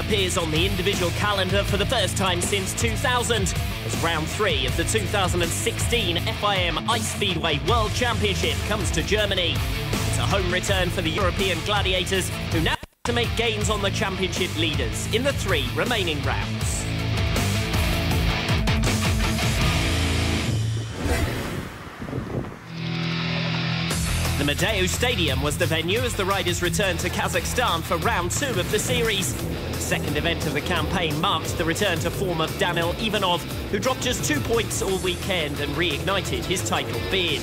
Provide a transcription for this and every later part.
appears on the individual calendar for the first time since 2000 as round 3 of the 2016 FIM Ice Speedway World Championship comes to Germany. It's a home return for the European gladiators, who now have to make gains on the championship leaders in the 3 remaining rounds. The Medeo Stadium was the venue as the riders returned to Kazakhstan for round 2 of the series. The second event of the campaign marked the return to form of Daniil Ivanov, who dropped just 2 points all weekend and reignited his title bid.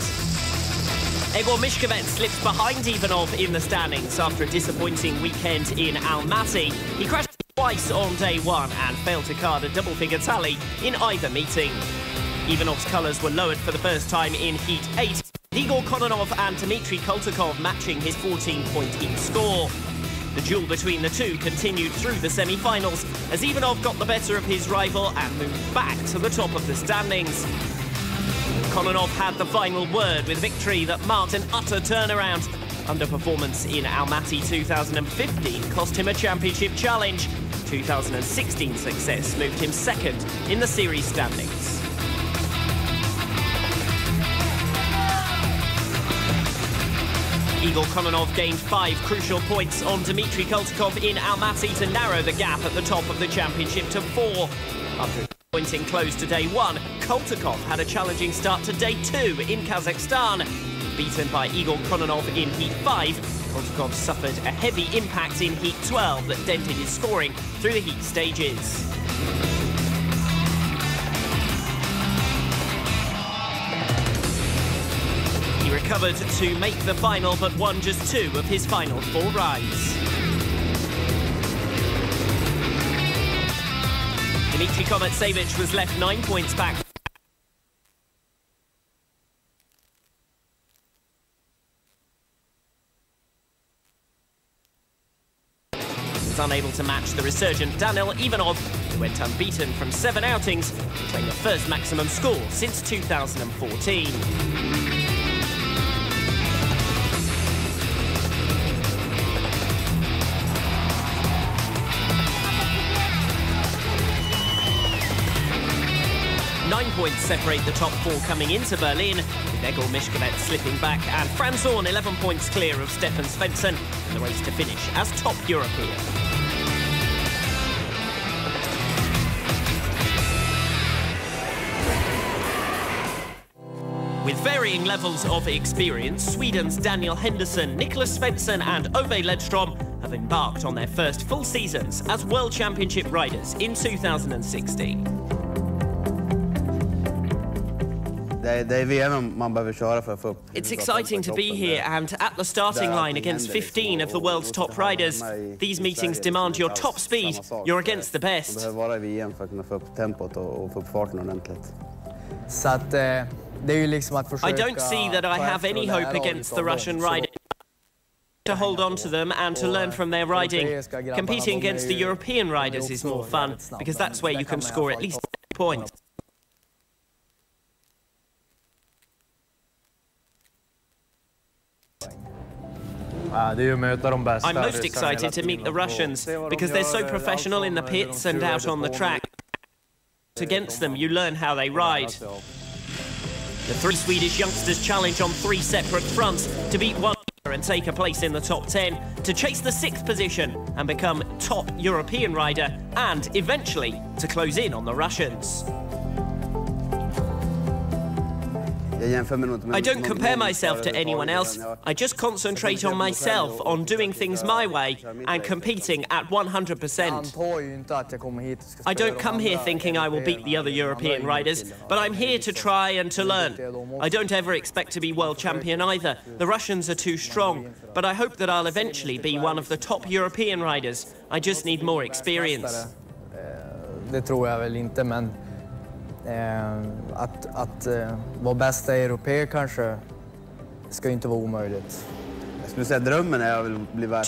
Egor Mishkovets slips behind Ivanov in the standings after a disappointing weekend in Almaty. He crashed twice on day 1 and failed to card a double-figure tally in either meeting. Ivanov's colours were lowered for the first time in Heat 8. Igor Kononov and Dmitry Koltakov matching his 14-point each score. The duel between the two continued through the semi-finals as Ivanov got the better of his rival and moved back to the top of the standings. Kononov had the final word with victory that marked an utter turnaround. Underperformance in Almaty 2015 cost him a championship challenge. 2016 success moved him second in the series standings. Igor Kononov gained 5 crucial points on Dmitry Koltakov in Almaty to narrow the gap at the top of the championship to 4. After pointing close to day 1, Koltakov had a challenging start to day 2 in Kazakhstan. Beaten by Igor Kononov in Heat 5, Koltakov suffered a heavy impact in Heat 12 that dented his scoring through the heat stages. He recovered to make the final, but won just 2 of his final 4 rides. Dmitry Kovatsevich was left 9 points back. He was unable to match the resurgent Daniil Ivanov, who went unbeaten from 7 outings to claim the first maximum score since 2014. 9 points separate the top 4 coming into Berlin, with Egor Mishkovets slipping back and Franz Horn 11 points clear of Stefan Svensson in the race to finish as top European. With varying levels of experience, Sweden's Daniel Henderson, Niklas Svensson and Ove Ledstrom have embarked on their first full seasons as World Championship riders in 2016. It's exciting to be here and at the starting line against 15 of the world's top riders. These meetings demand your top speed. You're against the best. I don't see that I have any hope against the Russian riders. To hold on to them and to learn from their riding. Competing against the European riders is more fun because that's where you can score at least points. I'm most excited to meet the Russians because they're so professional in the pits and out on the track. Against them, you learn how they ride. The 3 Swedish youngsters challenge on 3 separate fronts to beat one and take a place in the top 10, to chase the 6th position and become top European rider, and eventually to close in on the Russians. I don't compare myself to anyone else. I just concentrate on myself, on doing things my way and competing at 100%. I don't come here thinking I will beat the other European riders, but I'm here to try and to learn. I don't ever expect to be world champion either. The Russians are too strong, but I hope that I'll eventually be one of the top European riders. I just need more experience. Det tror jag väl inte, men att vara bästa europé kanske ska inte vara omöjligt. To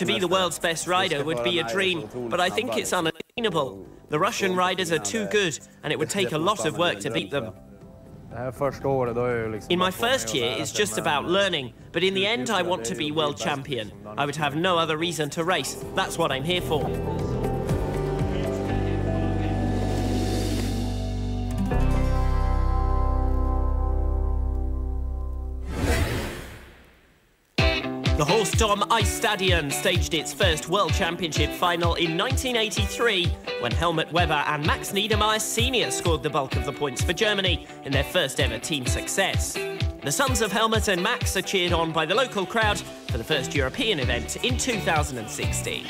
be the world's best rider would be a dream, but I think it's unattainable. The Russian riders are too good, and it would take a lot of work to beat them. In my first year, it's just about learning, but in the end, I want to be world champion. I would have no other reason to race. That's what I'm here for. The Horstdom Ice Stadion staged its first World Championship final in 1983 when Helmut Weber and Max Niedermayer Sr. scored the bulk of the points for Germany in their first ever team success. The sons of Helmut and Max are cheered on by the local crowd for the first European event in 2016.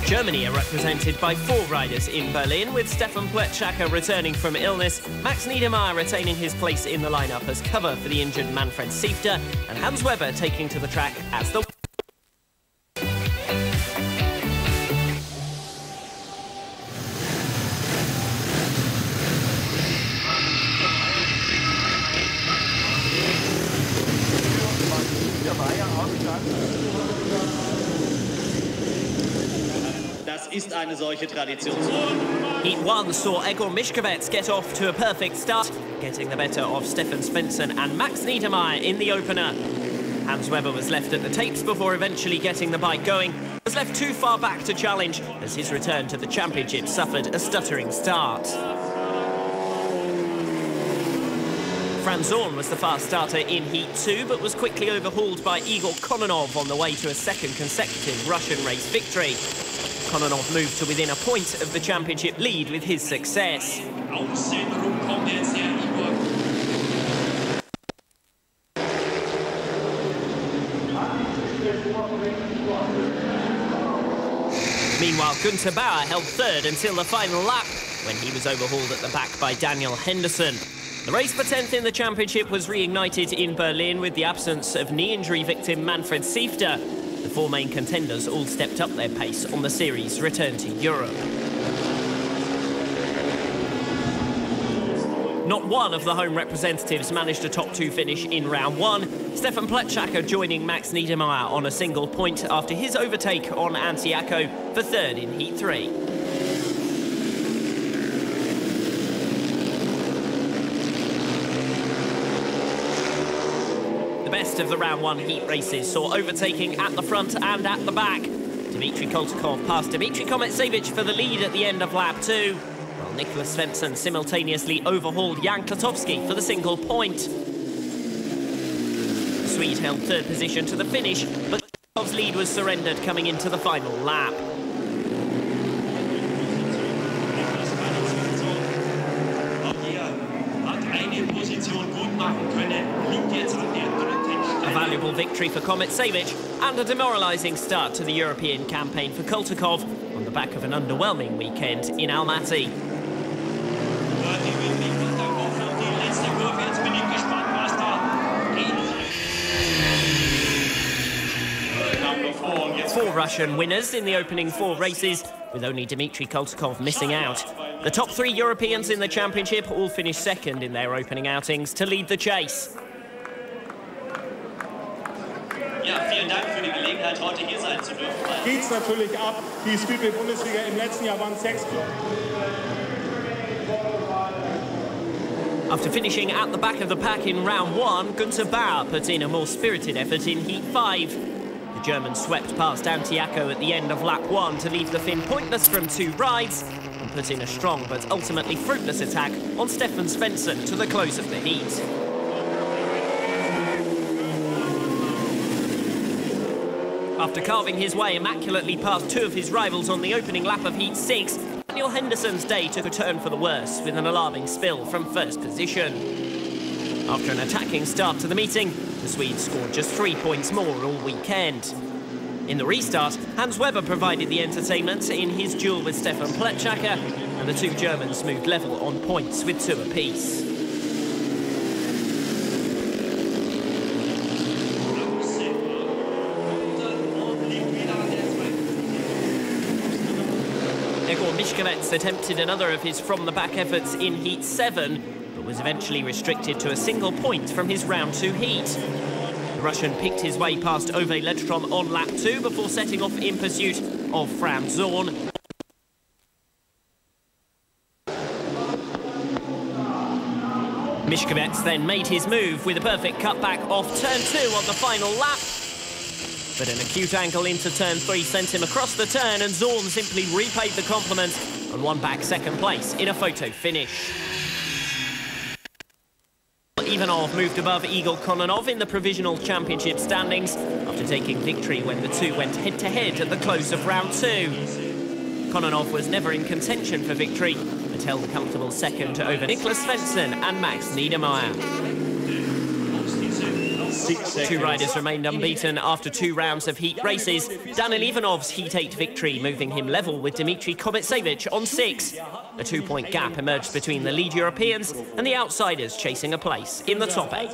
Germany are represented by 4 riders in Berlin, with Stefan Pletschaka returning from illness, Max Niedermayer retaining his place in the lineup as cover for the injured Manfred Siefter, and Hans Weber taking to the track as the... Das ist eine solche Tradition. Heat 1 saw Egor Mischkowitz get off to a perfect start, getting the better of Stefan Svensson and Max Niedermayer in the opener. Hans Weber was left at the tapes before eventually getting the bike going. He was left too far back to challenge as his return to the championship suffered a stuttering start. Franz Zorn was the fast starter in Heat 2, but was quickly overhauled by Igor Kononov on the way to a second consecutive Russian race victory. Kononov moved to within a point of the championship lead with his success. Meanwhile, Günther Bauer held third until the final lap, when he was overhauled at the back by Daniel Henderson. The race for 10th in the championship was reignited in Berlin with the absence of knee injury victim Manfred Siefter. The 4 main contenders all stepped up their pace on the series' return to Europe. Not one of the home representatives managed a top 2 finish in round 1. Stefan Pletschaka joining Max Niedermayer on a single point after his overtake on Antiaco for 3rd in Heat 3. The best of the round 1 heat races saw overtaking at the front and at the back. Dmitry Koltakov passed Dmitry Kometsevich for the lead at the end of lap 2, while Nicholas Svensson simultaneously overhauled Jan Klatowski for the single point. The Swede held 3rd position to the finish, but Koltakov's lead was surrendered coming into the final lap. A valuable victory for Kometsevich and a demoralising start to the European campaign for Koltakov on the back of an underwhelming weekend in Almaty. Four Russian winners in the opening 4 races, with only Dmitry Koltakov missing out. The top 3 Europeans in the championship all finished 2nd in their opening outings to lead the chase. Ja, vielen Dank für die Gelegenheit, heute hier sein zu dürfen. Geht's natürlich ab. Die Speedway-Bundesliga im letzten Jahr waren 6 Clubs. After finishing at the back of the pack in round 1, Günther Bauer put in a more spirited effort in Heat 5. The German swept past Antiaco at the end of lap 1 to leave the Finn pointless from 2 rides and put in a strong but ultimately fruitless attack on Stefan Svensson to the close of the heat. After carving his way immaculately past 2 of his rivals on the opening lap of Heat 6, Daniel Henderson's day took a turn for the worse with an alarming spill from 1st position. After an attacking start to the meeting, the Swedes scored just 3 points more all weekend. In the restart, Hans Weber provided the entertainment in his duel with Stefan Pletschaka, and the 2 Germans moved level on points with 2 apiece. Egor Mischkowitz attempted another of his from-the-back efforts in Heat 7, but was eventually restricted to a single point from his round 2 heat. The Russian picked his way past Ove Ledstrom on lap 2 before setting off in pursuit of Franz Zorn. Mischkowitz then made his move with a perfect cutback off turn 2 on the final lap. But an acute angle into turn 3 sent him across the turn, and Zorn simply repaid the compliment and won back second place in a photo finish. Ivanov moved above Igor Kononov in the provisional championship standings after taking victory when the two went head-to-head at the close of round 2. Kononov was never in contention for victory, but held a comfortable second over Niklas Svensson and Max Niedermayer. Two riders remained unbeaten after 2 rounds of heat races. Daniil Ivanov's Heat 8 victory moving him level with Dmitry Kometsevich on 6. A 2-point gap emerged between the lead Europeans and the outsiders chasing a place in the top 8.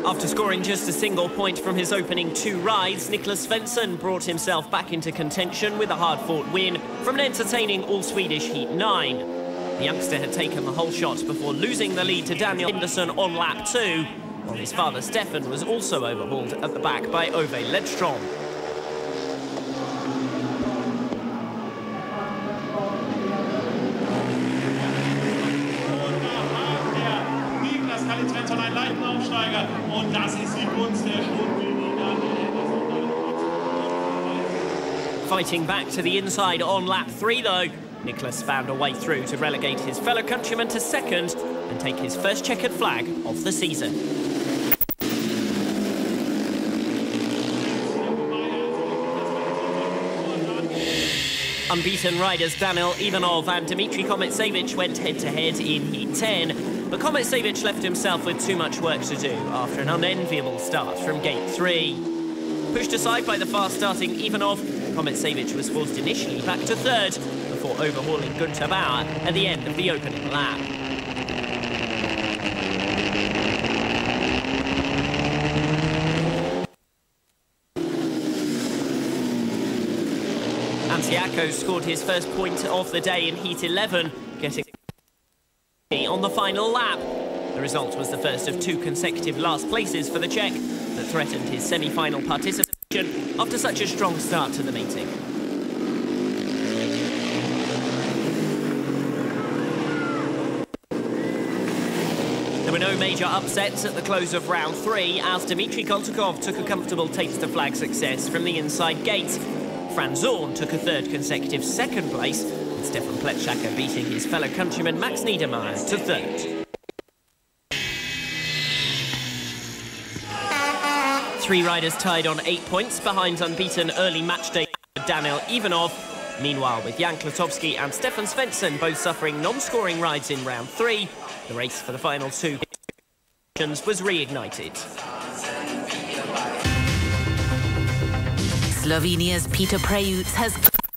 After scoring just a single point from his opening 2 rides, Niklas Svensson brought himself back into contention with a hard-fought win from an entertaining all-Swedish Heat 9. The youngster had taken the whole shot before losing the lead to Daniel Henderson on lap 2, while his father Stefan was also overhauled at the back by Ove Ledstrom. Fighting back to the inside on lap 3 though, Niklas found a way through to relegate his fellow countryman to second and take his first checkered flag of the season. Unbeaten riders Daniil Ivanov and Dmitry Kometsevich went head-to-head in Heat 10, but Kometsevich left himself with too much work to do after an unenviable start from gate 3. Pushed aside by the fast-starting Ivanov, Kometsevich was forced initially back to third before overhauling Günther Bauer at the end of the opening lap. Antiaco scored his first point of the day in Heat 11, getting on the final lap. The result was the first of 2 consecutive last places for the Czech that threatened his semi-final participation after such a strong start to the meeting. There were no major upsets at the close of round 3 as Dmitry Koltukov took a comfortable taste-to-flag success from the inside gate. Franz Zorn took a 3rd consecutive second place, with Stefan Pletschaka beating his fellow countryman Max Niedermayer to 3rd. 3 riders tied on 8 points behind unbeaten early matchday Daniil Ivanov. Meanwhile, with Jan Klotowski and Stefan Svensson both suffering non-scoring rides in round 3, the race for the final 2 was reignited. Slovenia's Peter Preuss has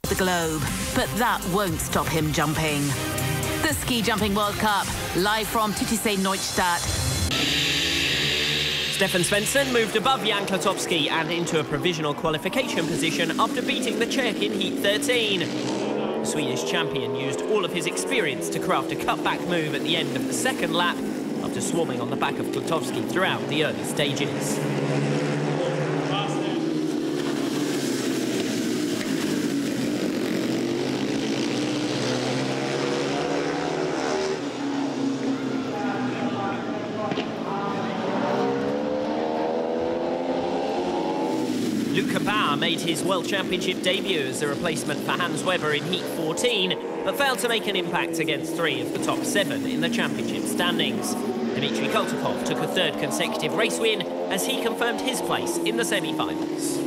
the globe, but that won't stop him jumping. The Ski Jumping World Cup, live from Titisee Neustadt. Stefan Svensson moved above Jan Klotowski and into a provisional qualification position after beating the Czech in Heat 13. The Swedish champion used all of his experience to craft a cutback move at the end of the 2nd lap after swarming on the back of Klotowski throughout the early stages. Bauer made his World Championship debut as a replacement for Hans Weber in Heat 14, but failed to make an impact against 3 of the top 7 in the championship standings. Dmitry Koltukov took a 3rd consecutive race win as he confirmed his place in the semi-finals.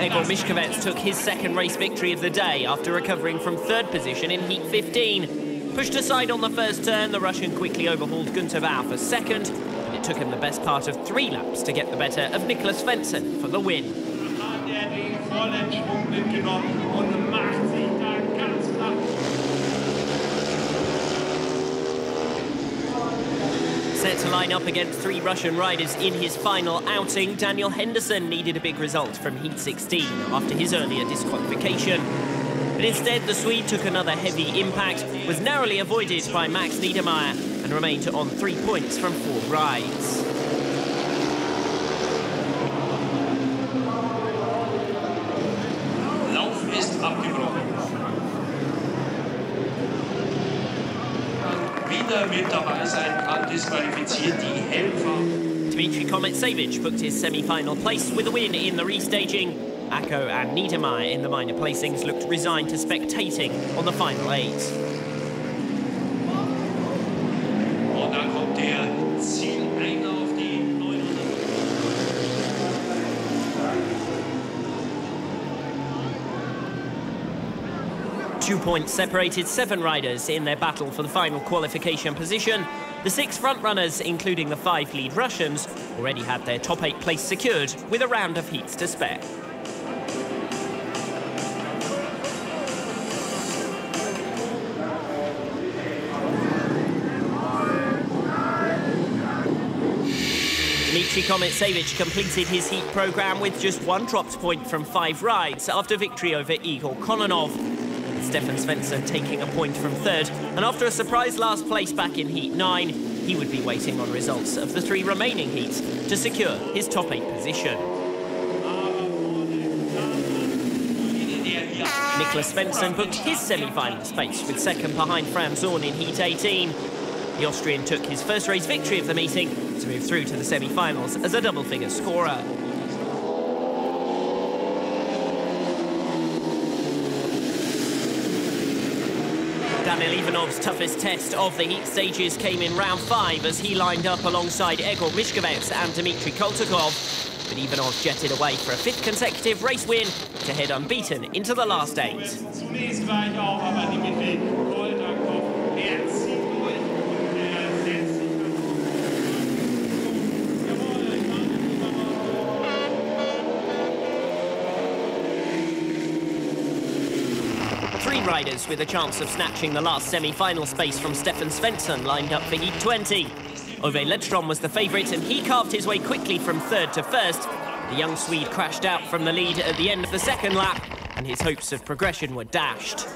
Egor Mishkovets took his 2nd race victory of the day after recovering from 3rd position in Heat 15. Pushed aside on the first turn, the Russian quickly overhauled Günther Bauer for 2nd. It took him the best part of 3 laps to get the better of Niklas Svensson for the win. Set to line up against 3 Russian riders in his final outing, Daniel Henderson needed a big result from Heat 16 after his earlier disqualification. But instead, the Swede took another heavy impact, was narrowly avoided by Max Niedermayer, and remained on 3 points from 4 rides. Dmitry Kometsevich booked his semi-final place with a win in the restaging. Akko and Niedermeyer in the minor placings looked resigned to spectating on the final 8. Und dann kommt der Zieleinlauf auf die 900. 2 points separated 7 riders in their battle for the final qualification position. The 6 front-runners, including the 5 lead Russians, already had their top 8 place secured with a round of heats to spare. Dmitry Kometsevich completed his heat programme with just 1 dropped point from 5 rides after victory over Igor Kononov. Stefan Svensson taking a point from 3rd, and after a surprise last place back in Heat 9, he would be waiting on results of the 3 remaining heats to secure his top 8 position. Niklas Svensson booked his semi-final space with 2nd behind Franz Zorn in Heat 18. The Austrian took his first race victory of the meeting to move through to the semi-finals as a double-figure scorer. Daniil Ivanov's toughest test of the heat stages came in round 5 as he lined up alongside Egor Mishkovets and Dmitry Koltukov. But Ivanov jetted away for a 5th consecutive race win to head unbeaten into the last 8. Riders with a chance of snatching the last semi-final space from Stefan Svensson lined up for Heat 20. Ove Ledstrom was the favourite and he carved his way quickly from 3rd to 1st. The young Swede crashed out from the lead at the end of the 2nd lap and his hopes of progression were dashed.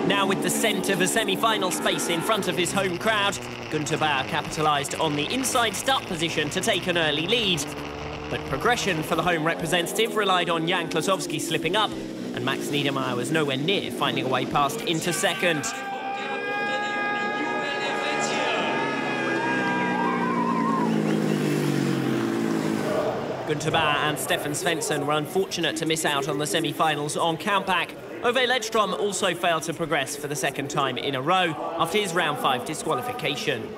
Now with the scent of a semi-final space in front of his home crowd, Günther Bauer capitalised on the inside start position to take an early lead. But progression for the home representative relied on Jan Klosowski slipping up, and Max Niedermeyer was nowhere near finding a way past into 2nd. Günther Bauer and Stefan Svensson were unfortunate to miss out on the semi-finals on countback. Ove Ledstrom also failed to progress for the 2nd time in a row after his round 5 disqualification.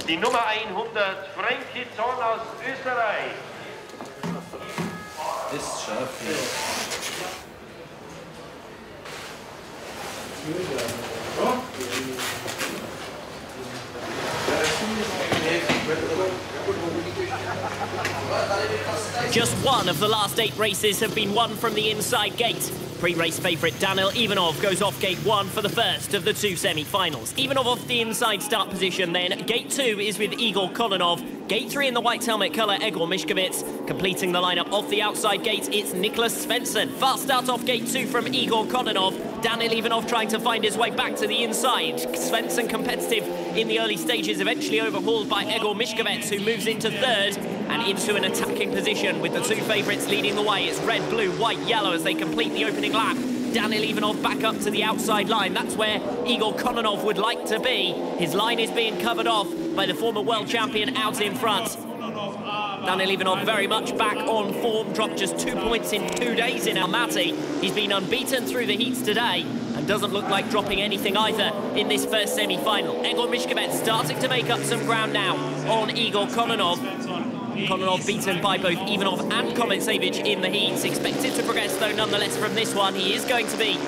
Die Nummer 100, Frankie Zorn aus Österreich. Ist scharf hier. Just one of the last 8 races have been won from the inside gate. Pre-race favourite Daniil Ivanov goes off gate 1 for the first of the 2 semi-finals. Ivanov off the inside start position then. Gate 2 is with Igor Kononov. Gate 3 in the white helmet colour, Egor Mishkovets. Completing the lineup off the outside gate, it's Niklas Svensson. Fast start off gate 2 from Igor Kononov. Daniil Ivanov trying to find his way back to the inside. Svensson competitive in the early stages, eventually overhauled by Egor Mishkovets, who moves into 3rd and into an attacking position with the 2 favourites leading the way. It's red, blue, white, yellow as they complete the opening lap. Daniil Ivanov back up to the outside line. That's where Igor Kononov would like to be. His line is being covered off by the former world champion out in front. Daniil Ivanov very much back on form, dropped just 2 points in 2 days in Almaty. He's been unbeaten through the heats today and doesn't look like dropping anything either in this first semi-final. Egor Mishkovets starting to make up some ground now on Igor Kononov. Kononov beaten by both Ivanov and Kometsevich in the heats. Expected to progress, though, nonetheless, from this one. He is going to be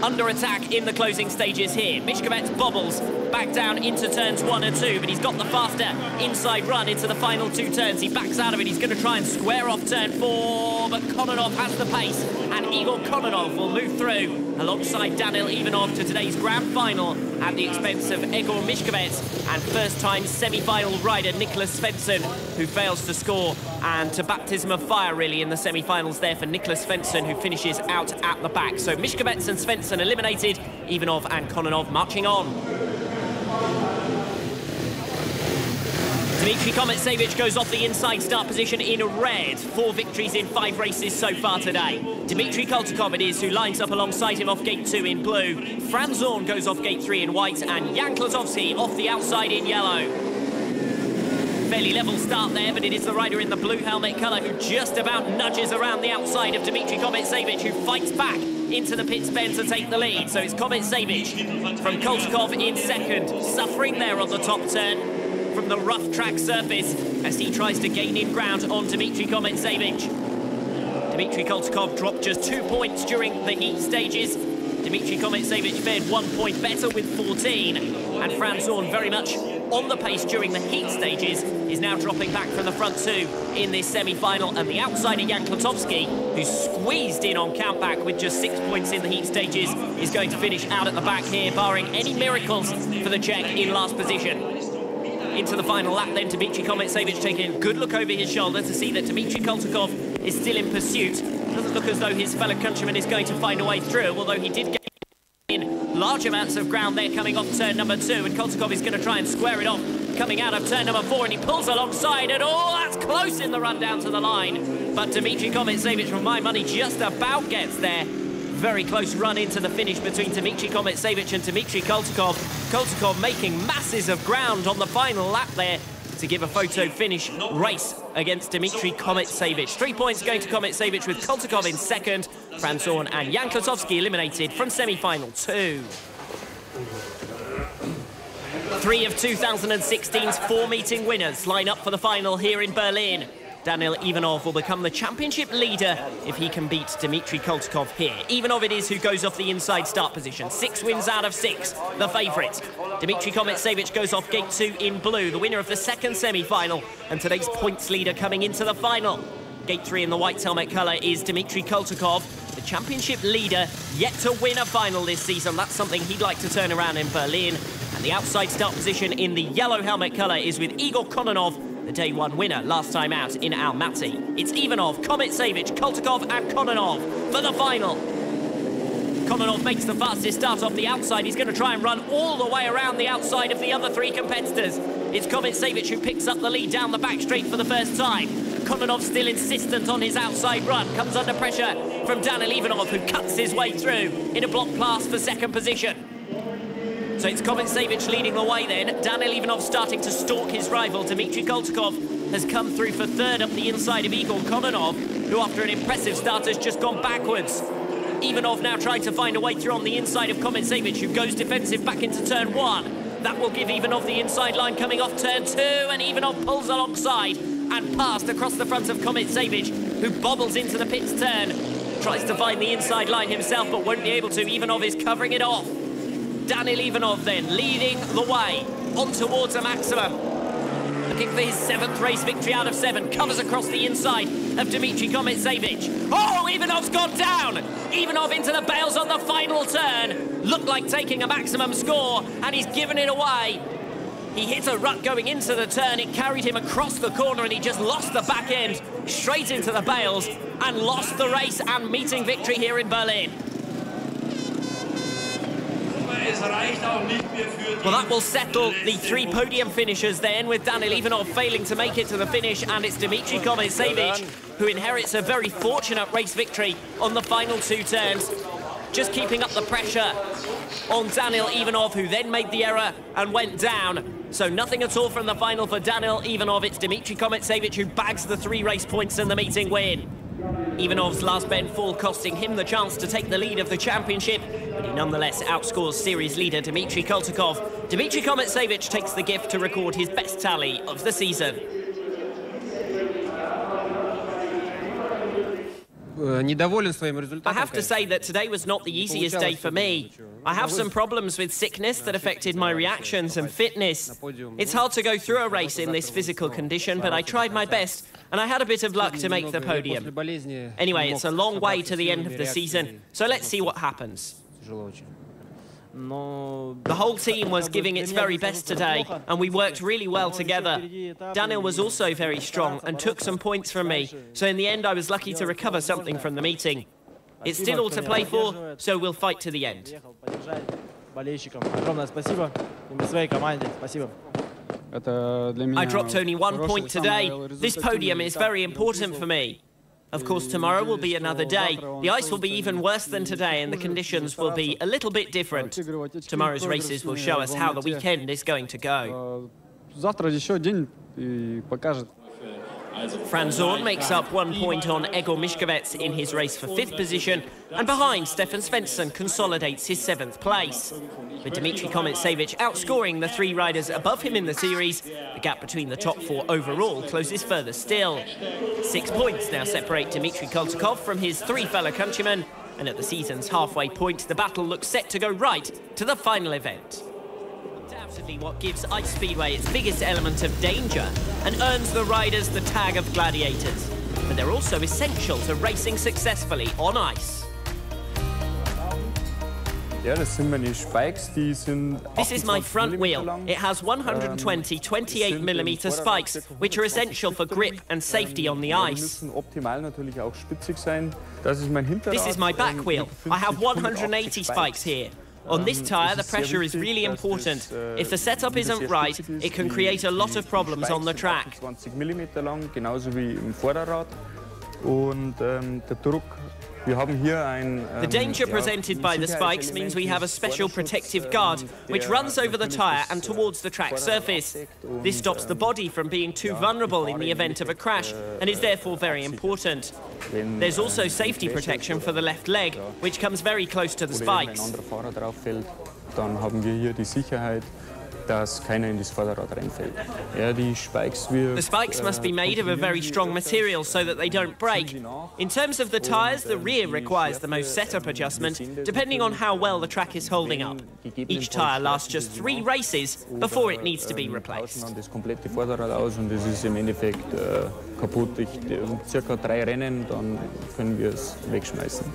under attack in the closing stages here. Mishkovets bobbles back down into turns 1 and 2, but he's got the faster inside run into the final 2 turns. He backs out of it. He's going to try and square off turn 4, but Kononov has the pace, and Igor Kononov will move through alongside Daniil Ivanov to today's grand final at the expense of Egor Mishkovets and first-time semi-final rider Niklas Svensson, who fails to score, and to baptism of fire, really, in the semi-finals there for Niklas Svensson, who finishes out at the back. So Mishkovets and Svensson eliminated, Ivanov and Kononov marching on. Dmitry Kometsevich goes off the inside start position in red. 4 victories in 5 races so far today. Dmitry Koltikov it is who lines up alongside him off gate 2 in blue. Franz Zorn goes off gate 3 in white, and Jan Klosowski off the outside in yellow. Fairly level start there, but it is the rider in the blue helmet colour who just about nudges around the outside of Dmitry Kometsevich, who fights back into the pits bend to take the lead. So it's Kometsevich from Koltikov in second, suffering there on the top turn from the rough track surface as he tries to gain in ground on Dmitry Kometsevich. Dmitry Koltikov dropped just 2 points during the heat stages. Dmitry Kometsevich fared 1 point better with 14, and Franz Zorn very much on the pace during the heat stages is now dropping back from the front 2 in this semi-final, and the outsider Jan Klosowski, who squeezed in on countback with just 6 points in the heat stages, is going to finish out at the back here, barring any miracles for the Czech in last position. Into the final lap then, Dmitry Kometsevich taking a good look over his shoulder to see that Dmitry Koltikov is still in pursuit. Doesn't look as though his fellow countryman is going to find a way through, although he did get in large amounts of ground there coming off turn number 2, and Koltikov is going to try and square it off coming out of turn number 4, and he pulls alongside, and oh, that's close in the run down to the line. But Dmitry Kometsevich, from my money, just about gets there. Very close run into the finish between Dmitry Kometsevich and Dmitry Koltikov. Koltikov making masses of ground on the final lap there to give a photo finish race against Dmitry Kometsevich. 3 points going to Kometsevich with Koltikov in second. Franz Zorn and Jan Klosowski eliminated from semi-final 2. 3 of 2016's 4 meeting winners line up for the final here in Berlin. Daniil Ivanov will become the championship leader if he can beat Dmitry Koltikov here. Ivanov it is who goes off the inside start position. 6 wins out of 6, the favourite. Dmitry Kometsevich goes off gate 2 in blue, the winner of the second semi-final, and today's points leader coming into the final. Gate 3 in the white helmet colour is Dmitry Koltikov, the championship leader, yet to win a final this season. That's something he'd like to turn around in Berlin. And the outside start position in the yellow helmet colour is with Igor Kononov, the Day 1 winner last time out in Almaty. It's Ivanov, Kometsevich, Koltikov and Kononov for the final. Kononov makes the fastest start off the outside. He's going to try and run all the way around the outside of the other 3 competitors. It's Kometsevich who picks up the lead down the back straight for the first time. Kononov still insistent on his outside run. Comes under pressure from Daniil Ivanov, who cuts his way through in a block pass for second position. So it's Kometsevich leading the way then. Daniil Ivanov starting to stalk his rival. Dmitry Koltikov has come through for third up the inside of Igor Kononov, who after an impressive start has just gone backwards. Ivanov now trying to find a way through on the inside of Kometsevich, who goes defensive back into turn 1. That will give Ivanov the inside line coming off turn 2, and Ivanov pulls alongside and past across the front of Kometsevich, who bobbles into the pits turn. Tries to find the inside line himself, but won't be able to. Ivanov is covering it off. Daniil Ivanov then leading the way on towards a maximum. Looking for his 7th race victory out of 7. Covers across the inside of Dmitry Kometsevich. Oh, Ivanov's gone down! Ivanov into the bales on the final turn. Looked like taking a maximum score, and he's given it away. He hit a rut going into the turn. It carried him across the corner, and he just lost the back end straight into the bales and lost the race and meeting victory here in Berlin. Well, that will settle the 3 podium finishers then, with Daniil Ivanov failing to make it to the finish, and it's Dmitry Kometsevich who inherits a very fortunate race victory on the final 2 turns. Just keeping up the pressure on Daniil Ivanov, who then made the error and went down. So nothing at all from the final for Daniil Ivanov. It's Dmitry Kometsevich who bags the 3 race points and the meeting win. Ivanov's last bend fall costing him the chance to take the lead of the championship, but he nonetheless outscores series leader Dmitry Koltikov. Dmitry Kometsevich takes the gift to record his best tally of the season. I have to say that today was not the easiest day for me. I have some problems with sickness that affected my reactions and fitness. It's hard to go through a race in this physical condition, but I tried my best, and I had a bit of luck to make the podium. Anyway, it's a long way to the end of the season, so let's see what happens. The whole team was giving its very best today, and we worked really well together. Daniil was also very strong and took some points from me, so in the end I was lucky to recover something from the meeting. It's still all to play for, so we'll fight to the end. I dropped only 1 point today. This podium is very important for me. Of course, tomorrow will be another day. The ice will be even worse than today, and the conditions will be a little bit different. Tomorrow's races will show us how the weekend is going to go. Franz Zorn makes up 1 point on Egor Miškovec in his race for 5th position, and behind, Stefan Svensson consolidates his 7th place. With Dmitry Komentsevich outscoring the 3 riders above him in the series, the gap between the top 4 overall closes further still. 6 points now separate Dmitry Koltakov from his 3 fellow countrymen, and at the season's halfway point, the battle looks set to go right to the final event. Undoubtedly what gives ice speedway its biggest element of danger and earns the riders the tag of gladiators. But they're also essential to racing successfully on ice. This is my front wheel. It has 120 28mm spikes, which are essential for grip and safety on the ice. This is my back wheel. I have 180 spikes here. On this tyre, the pressure is really important. If the setup isn't right, it can create a lot of problems on the track. The danger presented by the spikes means we have a special protective guard which runs over the tyre and towards the track surface. This stops the body from being too vulnerable in the event of a crash and is therefore very important. There's also safety protection for the left leg, which comes very close to the spikes. The spikes must be made of a very strong material so that they don't break. In terms of the tyres, the rear requires the most setup adjustment, depending on how well the track is holding up. Each tyre lasts just 3 races before it needs to be replaced. Circa 3 Rennen, dann können wir es wegschmeißen.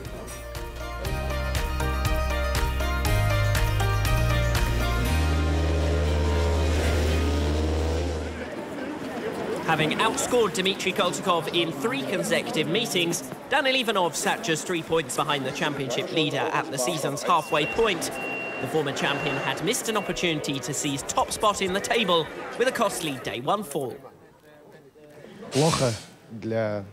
Having outscored Dmitry Koltakov in 3 consecutive meetings, Daniil Ivanov sat just 3 points behind the championship leader at the season's halfway point. The former champion had missed an opportunity to seize top spot in the table with a costly day 1 fall.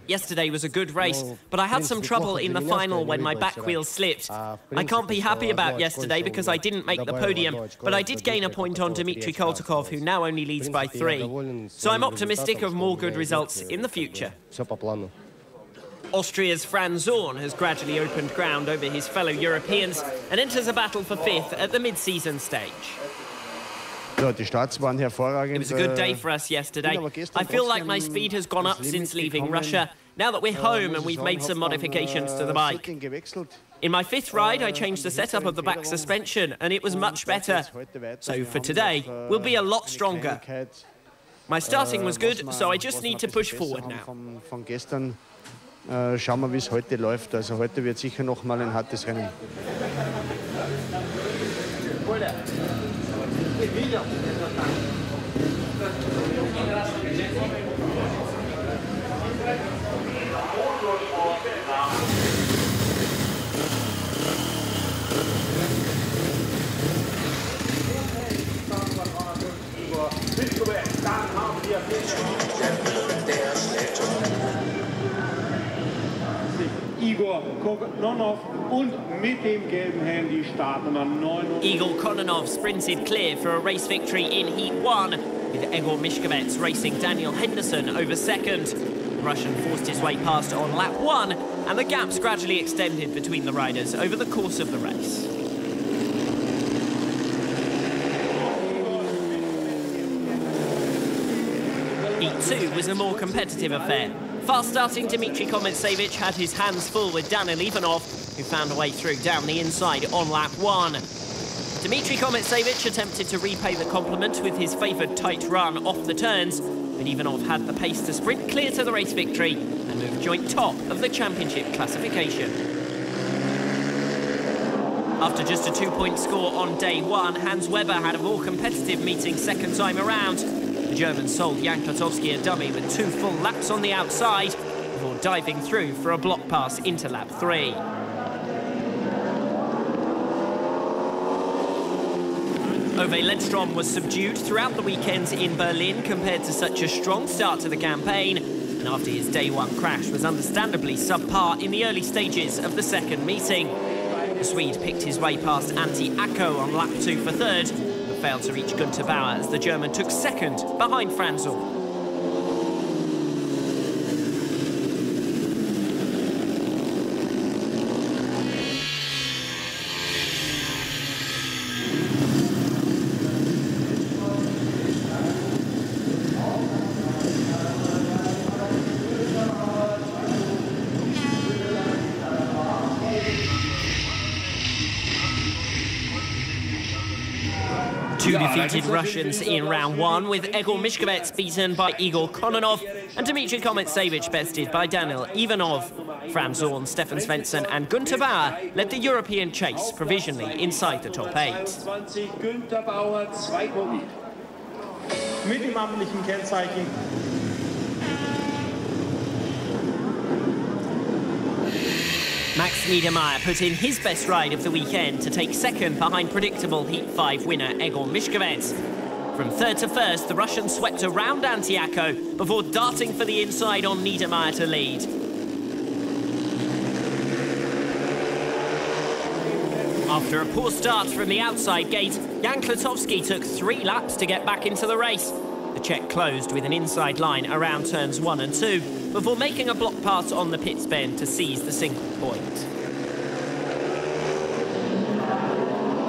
Yesterday was a good race, but I had some trouble in the final when my back wheel slipped. I can't be happy about yesterday because I didn't make the podium, but I did gain a point on Dmitry Koltakov, who now only leads by 3. So I'm optimistic of more good results in the future. Austria's Franz Zorn has gradually opened ground over his fellow Europeans and enters a battle for 5th at the mid-season stage. It was a good day for us yesterday. I feel like my speed has gone up since leaving Russia, now that we're home and we've made some modifications to the bike. In my 5th ride, I changed the setup of the back suspension, and it was much better. So for today, we'll be a lot stronger. My starting was good, so I just need to push forward now. Schauen wir, wie es heute läuft. Also heute wird sicher noch mal ein hartes Rennen. Igor Kononov und mit dem gelben Handy Startnummer 9. Igor Kononov sprinted clear for a race victory in Heat 1, with Egor Miškovec racing Daniel Henderson over 2nd. The Russian forced his way past on lap 1, and the gaps gradually extended between the riders over the course of the race. Heat 2 was a more competitive affair. Fast-starting Dmitry Komentsevich had his hands full with Daniil Ivanov, who found a way through down the inside on lap 1. Dmitry Komentsevich attempted to repay the compliment with his favoured tight run off the turns, but Ivanov had the pace to sprint clear to the race victory and move joint top of the championship classification. After just a 2-point score on day 1, Hans Weber had a more competitive meeting second time around. The German sold Jan Kotowski a dummy with 2 full laps on the outside before diving through for a block pass into lap 3. Ove Ledstrom was subdued throughout the weekends in Berlin compared to such a strong start to the campaign, and after his day one crash was understandably subpar in the early stages of the second meeting. The Swede picked his way past Antti Akko on lap 2 for third, but failed to reach Günther Bauer as the German took second behind Franz Orn. Two defeated Russians in round one, with Egor Mishkovets beaten by Igor Kononov and Dmitry Kometsevich bested by Daniel Ivanov. Franz Orn, Stefan Svensson and Günther Bauer led the European chase provisionally inside the top 8. Günther Bauer, 2 Punkte. Mit dem amtlichen Kennzeichen. Max Niedermayer put in his best ride of the weekend to take second behind predictable Heat 5 winner Egor Mishkovets. From third to first, the Russian swept around Antti Akko before darting for the inside on Niedermayer to lead. After a poor start from the outside gate, Jan Klotowski took 3 laps to get back into the race. The Czech closed with an inside line around turns 1 and 2 before making a block pass on the pits bend to seize the single point.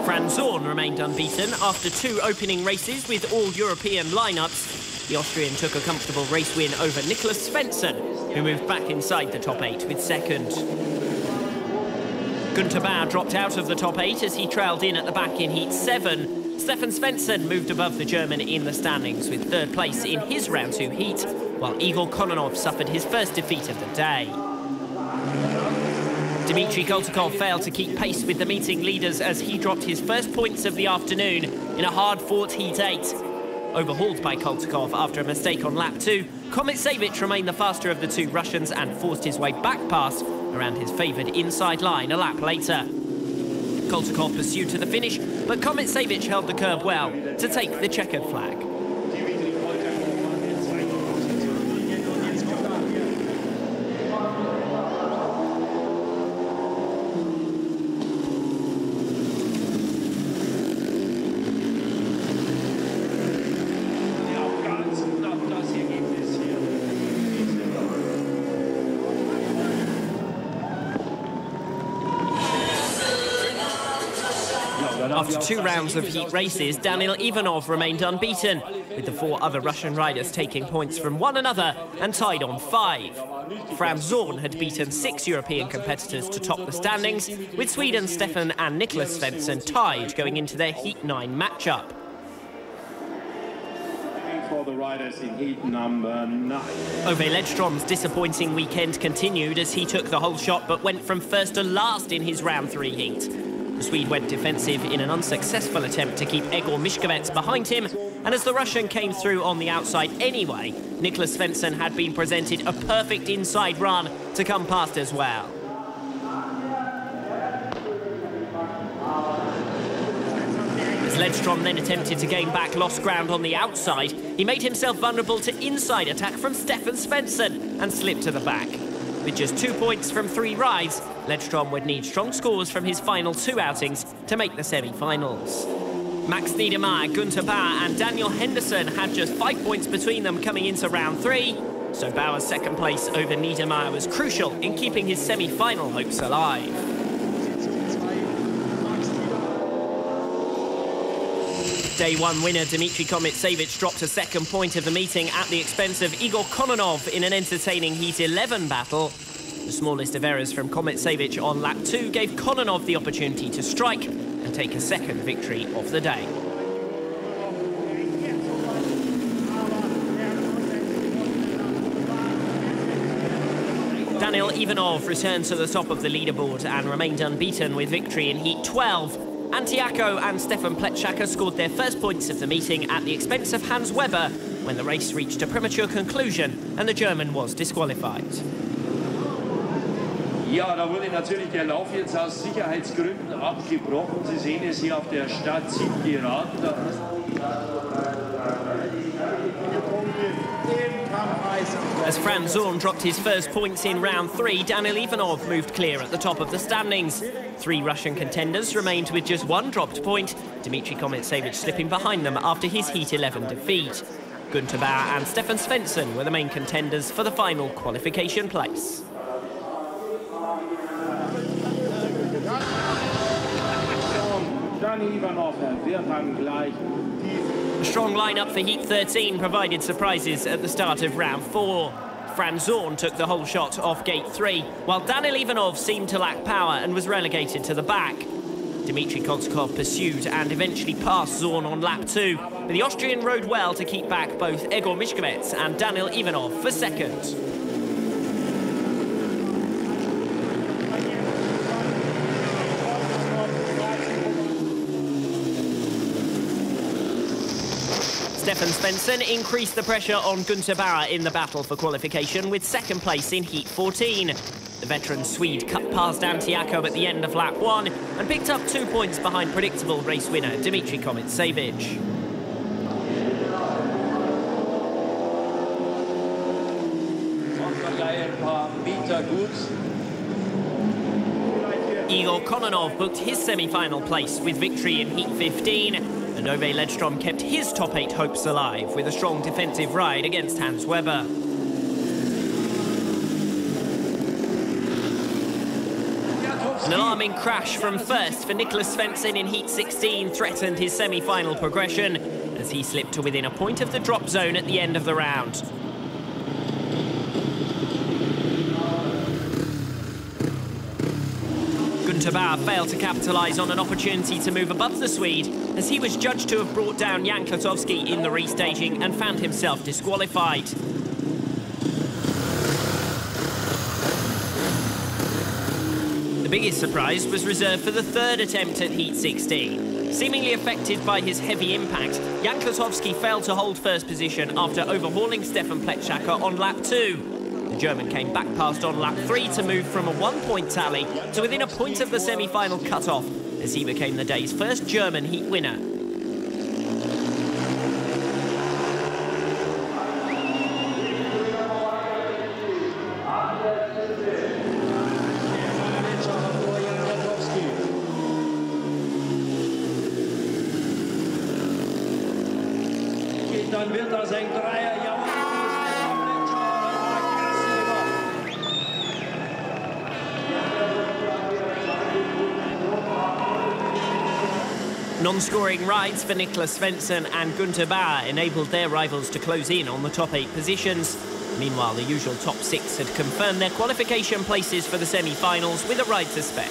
Franz Orn remained unbeaten after 2 opening races with all European lineups. The Austrian took a comfortable race win over Niklas Svensson, who moved back inside the top 8 with second. Günther Bauer dropped out of the top 8 as he trailed in at the back in Heat 7. Stefan Svensson moved above the German in the standings with third place in his round 2 heat, while Igor Kononov suffered his first defeat of the day. Dmitry Koltikov failed to keep pace with the meeting leaders as he dropped his first points of the afternoon in a hard-fought Heat 8. Overhauled by Koltikov after a mistake on lap 2, Kometsevich remained the faster of the 2 Russians and forced his way back past around his favoured inside line a lap later. Koltikov pursued to the finish, but Kometsevich held the curb well to take the checkered flag. After 2 rounds of heat races, Daniel Ivanov remained unbeaten, with the 4 other Russian riders taking points from one another and tied on 5. Franz Orn had beaten 6 European competitors to top the standings, with Sweden's Stefan and Niklas Svensson tied going into their Heat 9 matchup. For the riders in heat number 9. Ove Ledstrom's disappointing weekend continued as he took the whole shot but went from first to last in his round 3 heat. The Swede went defensive in an unsuccessful attempt to keep Egor Mishkovets behind him, and as the Russian came through on the outside anyway, Niklas Svensson had been presented a perfect inside run to come past as well. As Ledstrom then attempted to gain back lost ground on the outside, he made himself vulnerable to inside attack from Stefan Svensson and slipped to the back. With just 2 points from 3 rides, Ledstrom would need strong scores from his final 2 outings to make the semi-finals. Max Niedermayer, Günther Bauer and Daniel Henderson had just 5 points between them coming into round 3, so Bauer's second place over Niedermayer was crucial in keeping his semi-final hopes alive. Day 1 winner Dmitry Kometsevich dropped a second point of the meeting at the expense of Igor Kononov in an entertaining Heat 11 battle. The smallest of errors from Kometsevich on lap 2 gave Kononov the opportunity to strike and take a second victory of the day. Daniel Ivanov returned to the top of the leaderboard and remained unbeaten with victory in Heat 12. Antti Akko and Stefan Pletschaka scored their first points of the meeting at the expense of Hans Weber when the race reached a premature conclusion and the German was disqualified. Ja, da wurde natürlich der Lauf jetzt aus Sicherheitsgründen abgebrochen. Sie sehen es hier auf der Startzielgeraden. As Franz Zorn dropped his first points in round 3, Daniil Ivanov moved clear at the top of the standings. 3 Russian contenders remained with just 1 dropped point, Dmitry Kometsevich slipping behind them after his Heat 11 defeat. Günther Bauer and Stefan Svensson were the main contenders for the final qualification place. A strong lineup for Heat 13 provided surprises at the start of round 4. Franz Zorn took the whole shot off gate 3, while Daniil Ivanov seemed to lack power and was relegated to the back. Dmitry Kozkov pursued and eventually passed Zorn on lap 2, but the Austrian rode well to keep back both Egor Mishkovets and Daniil Ivanov for second. Stefan Svensson increased the pressure on Günther Bauer in the battle for qualification with second place in Heat 14. The veteran Swede cut past Antiako at the end of lap 1 and picked up 2 points behind predictable race winner Dmitry Kometsevich. Igor Kononov booked his semi-final place with victory in Heat 15, and Ove Ledstrom kept his top 8 hopes alive with a strong defensive ride against Hans Weber. An alarming crash from first for Niklas Svensson in Heat 16 threatened his semi-final progression as he slipped to within a point of the drop zone at the end of the round. Günther Bauer failed to capitalise on an opportunity to move above the Swede as he was judged to have brought down Jan Klatowski in the restaging and found himself disqualified. The biggest surprise was reserved for the third attempt at Heat 16. Seemingly affected by his heavy impact, Jan Klatowski failed to hold first position after overhauling Stefan Pletschaka on lap 2. The German came back past on lap 3 to move from a 1-point tally to within a point of the semi-final cut-off as he became the day's first German Heat winner. Dann wird das ein Dreier. Non-scoring rides for Niklas Svensson and Günther Bauer enabled their rivals to close in on the top 8 positions. Meanwhile, the usual top 6 had confirmed their qualification places for the semi-finals with a ride to spare.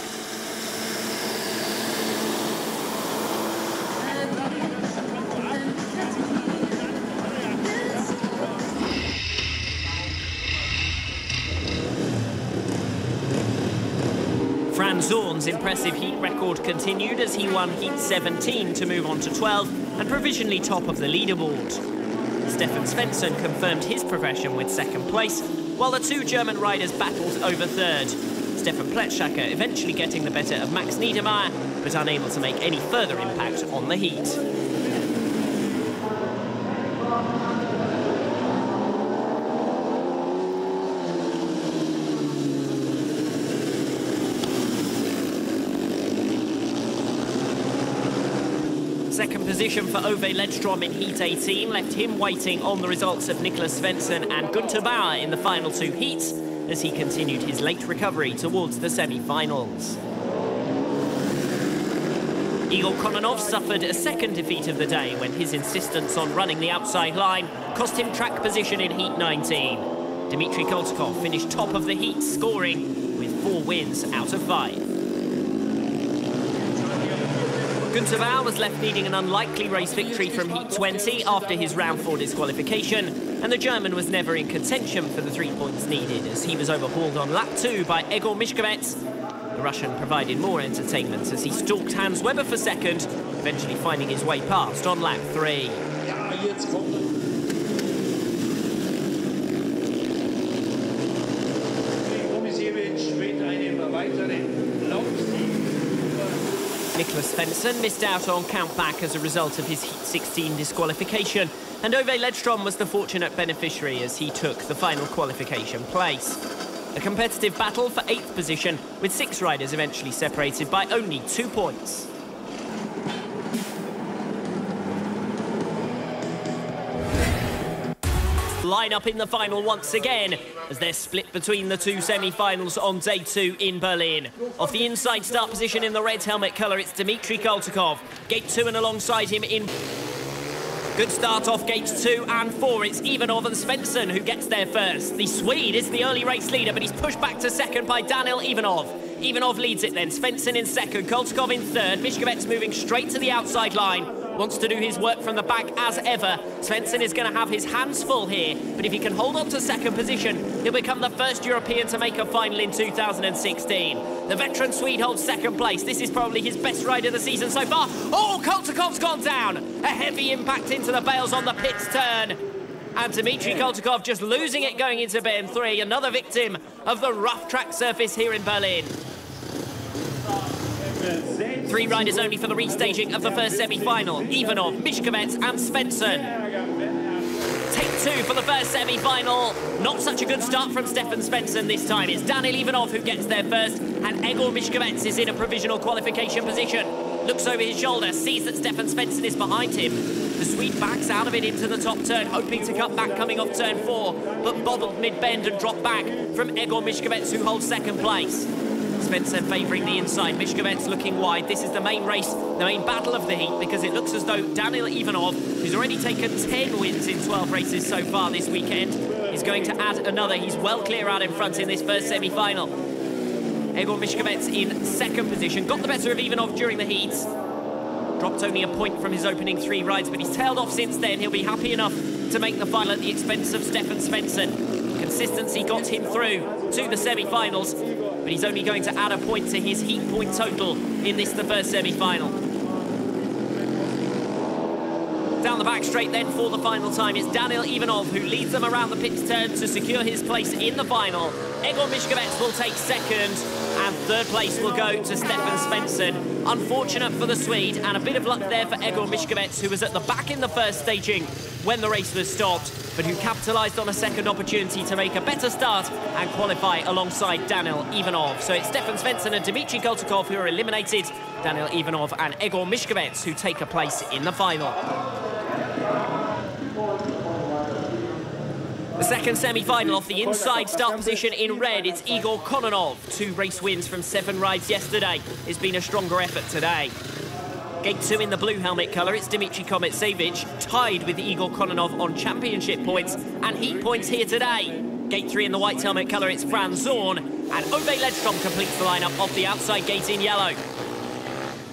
Franz Zorn's impressive heat record continued as he won Heat 17 to move on to 12 and provisionally top of the leaderboard. Stefan Svensson confirmed his progression with second place, while the 2 German riders battled over third. Stefan Pletschaka eventually getting the better of Max Niedermayer, but unable to make any further impact on the heat. Second position for Ove Ledstrom in Heat 18 left him waiting on the results of Niklas Svensson and Günther Bauer in the final 2 heats as he continued his late recovery towards the semi-finals. Igor Kononov suffered a second defeat of the day when his insistence on running the outside line cost him track position in Heat 19. Dmitry Kozkov finished top of the heat, scoring with 4 wins out of 5. Günther Bauer was left needing an unlikely race victory from Heat 20 after his round 4 disqualification, and the German was never in contention for the 3 points needed as he was overhauled on lap 2 by Egor Mishkovets. The Russian provided more entertainment as he stalked Hans Weber for second, eventually finding his way past on lap 3. Kometsevich mit einem Niklas Svensson missed out on countback as a result of his Heat 16 disqualification, and Ove Ledstrom was the fortunate beneficiary as he took the final qualification place. A competitive battle for 8th position, with 6 riders eventually separated by only 2 points. Line up in the final once again, as they're split between the 2 semi-finals on day 2 in Berlin. Off the inside start position in the red helmet colour, it's Dmitry Koltakov. Gate 2 and alongside him in... Good start off gates 2 and 4. It's Ivanov and Svensson who gets there first. The Swede is the early race leader, but he's pushed back to second by Daniel Ivanov. Ivanov leads it then, Svensson in second, Koltakov in third. Mishkovets moving straight to the outside line. Wants to do his work from the back as ever. Svensson is going to have his hands full here, but if he can hold on to second position, he'll become the first European to make a final in 2016. The veteran Swede holds second place. This is probably his best ride of the season so far. Oh, Koltakov's gone down. A heavy impact into the bales on the pits turn. And Dmitry Koltakov just losing it going into bend 3, another victim of the rough track surface here in Berlin. 3 riders only for the restaging of the first semi-final. Ivanov, Mishkovets and Svensson. Take 2 for the first semi-final. Not such a good start from Stefan Svensson this time. It's Daniel Ivanov who gets there first, and Egor Mishkovets is in a provisional qualification position. Looks over his shoulder, sees that Stefan Svensson is behind him. The Swede backs out of it into the top turn, hoping to cut back coming off turn 4, but bobbled mid-bend and dropped back from Egor Mishkovets, who holds second place. Svensson favouring the inside, Mishkovets looking wide. This is the main race, the main battle of the heat, because it looks as though Daniel Ivanov, who's already taken 10 wins in 12 races so far this weekend, is going to add another. He's well clear out in front in this first semi-final. Egor Mishkovets in second position, got the better of Ivanov during the heats. Dropped only a point from his opening 3 rides, but he's tailed off since then. He'll be happy enough to make the final at the expense of Stefan Svensson. Consistency got him through to the semi-finals, but he's only going to add a point to his heat point total in this, the first semi-final. Down the back straight then for the final time, it's Daniel Ivanov who leads them around the pits turn to secure his place in the final. Egor Mishkovets will take second, and third place will go to Stefan Svensson. Unfortunate for the Swede, and a bit of luck there for Egor Mishkovets, who was at the back in the first staging when the race was stopped, but who capitalised on a second opportunity to make a better start and qualify alongside Daniel Ivanov. So it's Stefan Svensson and Dmitry Koltakov who are eliminated, Daniel Ivanov and Egor Mishkovets who take a place in the final. The second semi-final off the inside start position in red, it's Igor Kononov. 2 race wins from 7 rides yesterday. It's been a stronger effort today. Gate 2 in the blue helmet colour, it's Dmitry Kometsevich, tied with Igor Kononov on championship points and heat points here today. Gate 3 in the white helmet colour, it's Franz Zorn, and Ove Ledstrom completes the lineup off the outside gate in yellow.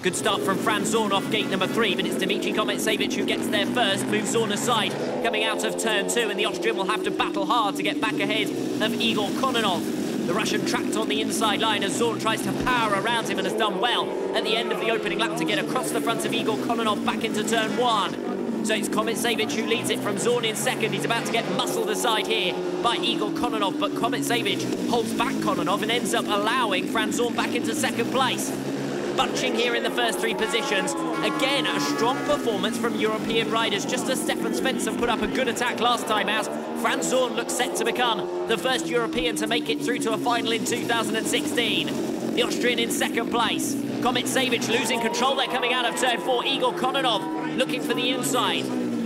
Good start from Franz Zorn off gate number 3, but it's Dmitry Kometsevich who gets there first, moves Zorn aside, coming out of turn 2, and the Austrian will have to battle hard to get back ahead of Igor Kononov. The Russian tracked on the inside line as Zorn tries to power around him and has done well at the end of the opening lap to get across the front of Igor Kononov back into turn 1. So it's Kometsevich who leads it from Zorn in second. He's about to get muscled aside here by Igor Kononov, but Kometsevich holds back Kononov and ends up allowing Franz Zorn back into second place. Bunching here in the first 3 positions. Again, a strong performance from European riders, just as Stefan Svensson put up a good attack last time out. Franz Zorn looks set to become the first European to make it through to a final in 2016. The Austrian in second place. Kometsevich losing control there coming out of turn 4. Igor Kononov looking for the inside.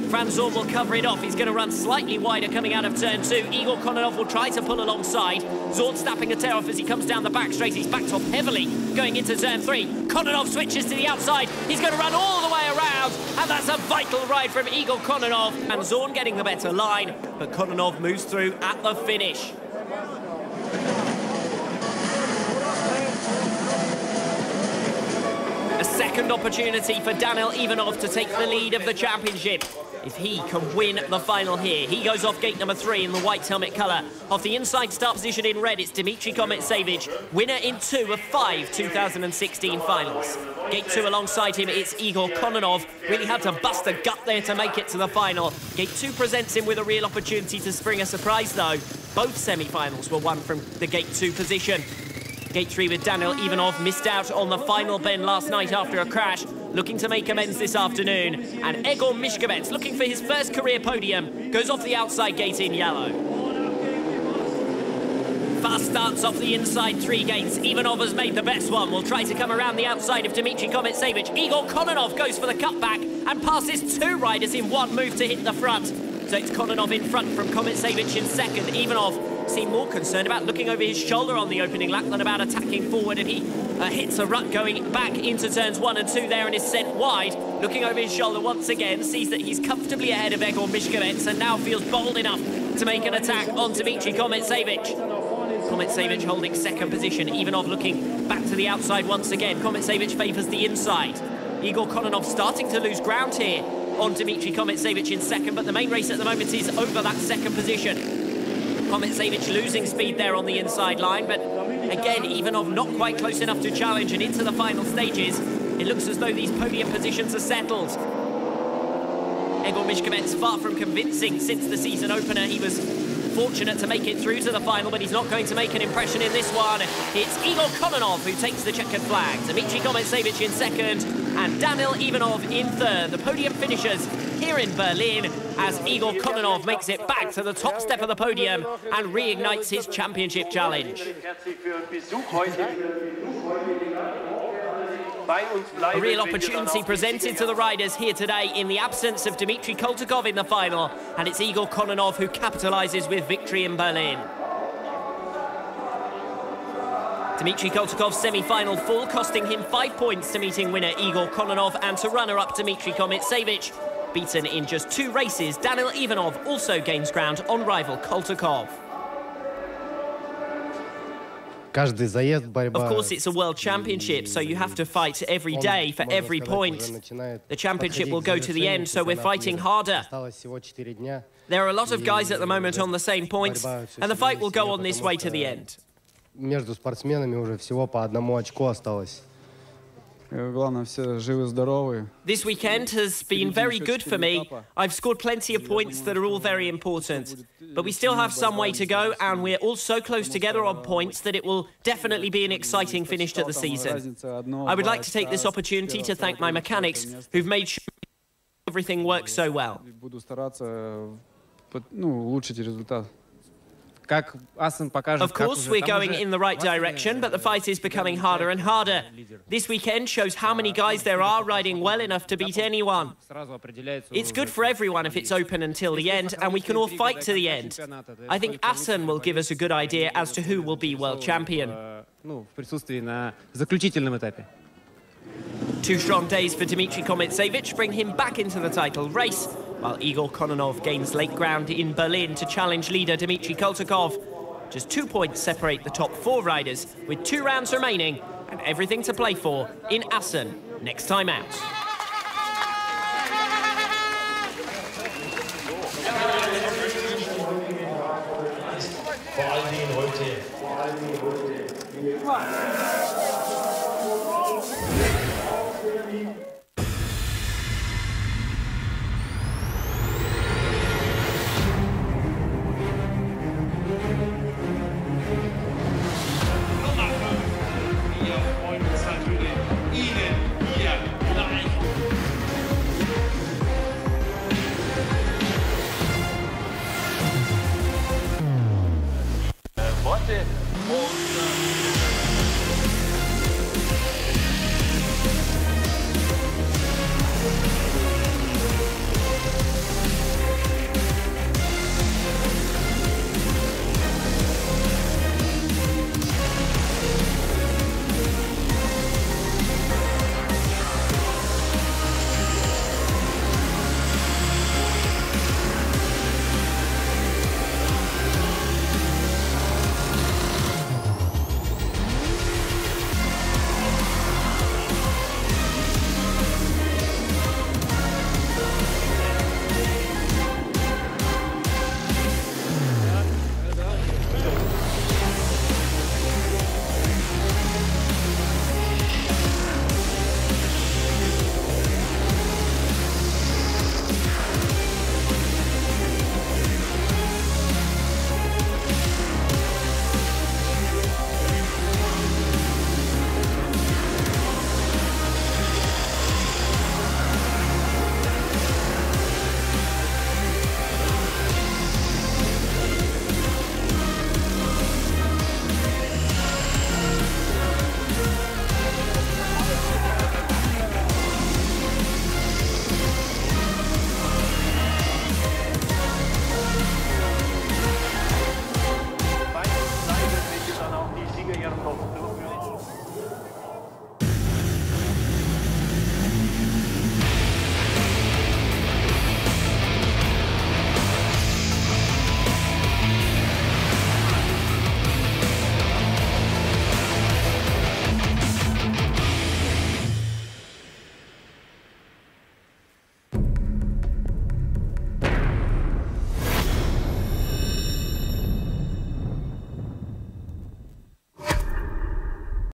Franz Zorn will cover it off. He's going to run slightly wider coming out of turn 2. Igor Kononov will try to pull alongside. Zorn snapping a tail off as he comes down the back straight. He's backed off heavily going into turn 3. Kononov switches to the outside. He's going to run all the way around, and that's a vital ride from Igor Kononov. And Zorn getting the better line, but Kononov moves through at the finish. A second opportunity for Daniel Ivanov to take the lead of the championship. If he can win the final here, he goes off gate number 3 in the white helmet colour. Off the inside start position in red, it's Dmitry Kometsevich, winner in 2 of 5 2016 finals. Gate 2 alongside him, it's Igor Kononov. Really had to bust a gut there to make it to the final. Gate 2 presents him with a real opportunity to spring a surprise though. Both semi-finals were won from the gate 2 position. Gate 3 with Daniel Ivanov missed out on the final bend last night after a crash, looking to make amends this afternoon. And Egor Mishkovets, looking for his first career podium, goes off the outside gate in yellow. Fast starts off the inside 3 gates. Ivanov has made the best one. Will try to come around the outside of Dmitry Kometsevich. Igor Kononov goes for the cutback and passes 2 riders in 1 move to hit the front. So it's Kononov in front from Kometsevich in second. Ivanov seemed more concerned about looking over his shoulder on the opening lap than about attacking forward, and he hits a rut going back into turns 1 and 2 there and is sent wide. Looking over his shoulder once again, sees that he's comfortably ahead of Egor Mishkovets and now feels bold enough to make an attack on Dmitry Kometsevich. Kometsevich holding second position. Ivanov looking back to the outside once again. Kometsevich favours the inside. Igor Kononov starting to lose ground here on Dmitry Kometsevich in second, but the main race at the moment is over that second position. Kometsevich losing speed there on the inside line, but again, Ivanov not quite close enough to challenge, and into the final stages, it looks as though these podium positions are settled. Egor Mishkovets far from convincing since the season opener. He was fortunate to make it through to the final, but he's not going to make an impression in this one. It's Igor Kononov who takes the checkered flag. Dmitry Kometsevich in second and Daniel Ivanov in third. The podium finishers here in Berlin as Igor Kononov makes it back to the top step of the podium and reignites his championship challenge. A real opportunity presented to the riders here today in the absence of Dmitry Koltakov in the final, and it's Igor Kononov who capitalises with victory in Berlin. Dmitry Koltakov's semi-final fall costing him 5 points to meeting winner Igor Kononov and to runner-up Dmitry Kometsevich. Beaten in just 2 races, Daniel Ivanov also gains ground on rival Koltakov. Of course, it's a world championship, so you have to fight every day for every point. The championship will go to the end, so we're fighting harder. There are a lot of guys at the moment on the same points, and the fight will go on this way to the end. This weekend has been very good for me. I've scored plenty of points that are all very important. But we still have some way to go, and we're all so close together on points that it will definitely be an exciting finish to the season. I would like to take this opportunity to thank my mechanics who've made sure everything works so well. Of course, we're going in the right direction, but the fight is becoming harder and harder. This weekend shows how many guys there are riding well enough to beat anyone. It's good for everyone if it's open until the end, and we can all fight to the end. I think Assen will give us a good idea as to who will be world champion. 2 strong days for Dmitry Kometsevich bring him back into the title race, while Igor Kononov gains late ground in Berlin to challenge leader Dmitry Koltakov. Just 2 points separate the top 4 riders, with 2 rounds remaining and everything to play for in Assen next time out. Vor allen Dingen heute